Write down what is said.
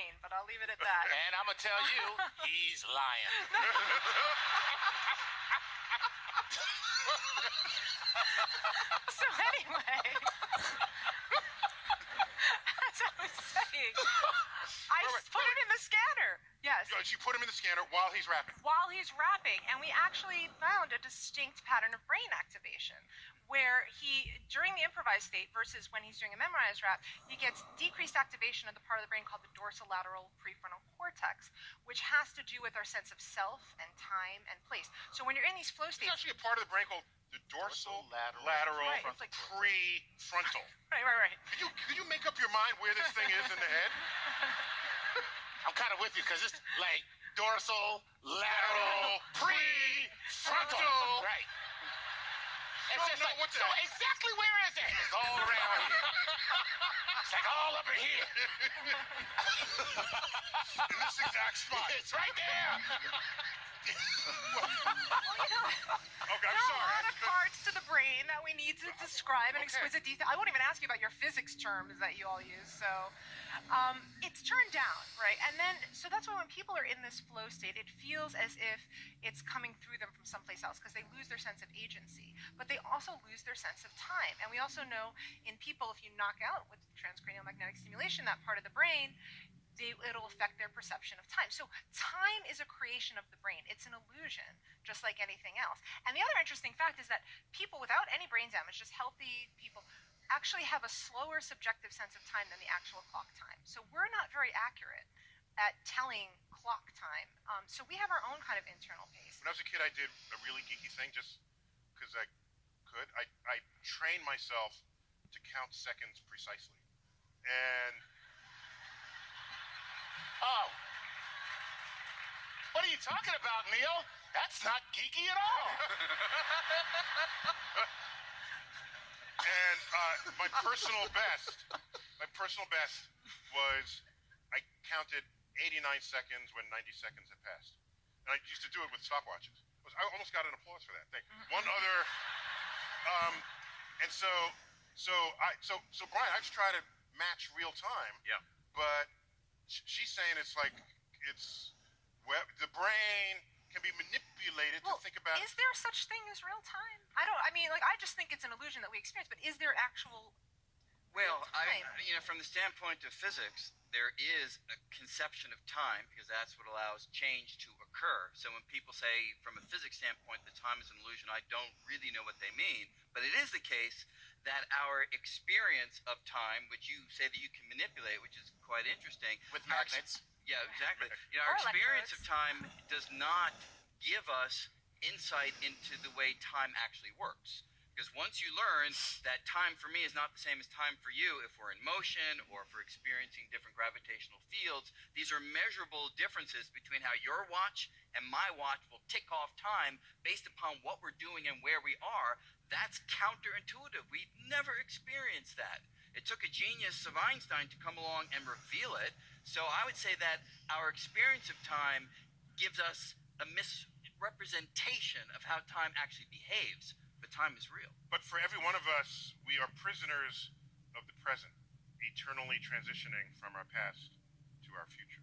brain, but I'll leave it at that. And I'm going to tell you, he's lying. So anyway, as I was saying, I put it in the scanner. Yes. You put him in the scanner while he's rapping. While he's rapping, and we actually found a distinct pattern of brain activation where he, during the improvised state versus when he's doing a memorized rap, he gets decreased activation of the part of the brain called the dorsolateral prefrontal cortex, which has to do with our sense of self and time and place. So when you're in these flow There's states... actually a part of the brain called the dorsolateral Right, it's like prefrontal. Right. Could you make up your mind where this thing is in the head? I'm kind of with you because it's like dorsal, lateral, prefrontal. Right. It's just like, what the so exactly where is it? It's all around here. It's like all up in here. In this exact spot. It's right there. Okay, I'm There are sorry. a lot of parts to the brain that we need to describe in exquisite detail. I won't even ask you about your physics terms that you all use. So it's turned down, right? And then, so that's why when people are in this flow state, it feels as if it's coming through them from someplace else because they lose their sense of agency. But they also lose their sense of time. And we also know in people, if you knock out with transcranial magnetic stimulation that part of the brain, it'll affect their perception of time. So time is a creation of the brain. It's an illusion, just like anything else. And the other interesting fact is that people without any brain damage, just healthy people, actually have a slower subjective sense of time than the actual clock time. So we're not very accurate at telling clock time. So we have our own kind of internal pace. When I was a kid, I did a really geeky thing just because I could. I trained myself to count seconds precisely. And... Oh. What are you talking about, Neil? That's not geeky at all. And my personal best was I counted 89 seconds when 90 seconds had passed. And I used to do it with stopwatches. I almost got an applause for that thing. One other, and so Brian, I just try to match real time. Yeah. But she's saying it's like the brain can be manipulated to think about. Is there such thing as real time? I just think it's an illusion that we experience, but is there actual Well, time? from the standpoint of physics, there is a conception of time because that's what allows change to occur. So when people say from a physics standpoint that time is an illusion, I don't really know what they mean. But it is the case that our experience of time, which you say that you can manipulate, which is quite interesting. With magnets. Yeah, exactly. Or Our experience electrodes. of time does not give us insight into the way time actually works. Because once you learn that time for me is not the same as time for you, if we're in motion or if we're experiencing different gravitational fields, these are measurable differences between how your watch and my watch will tick off time based upon what we're doing and where we are. That's counterintuitive. We've never experienced that. It took a genius of Einstein to come along and reveal it. So I would say that our experience of time gives us a misrepresentation of how time actually behaves. But time is real. But for every one of us, we are prisoners of the present, eternally transitioning from our past to our future.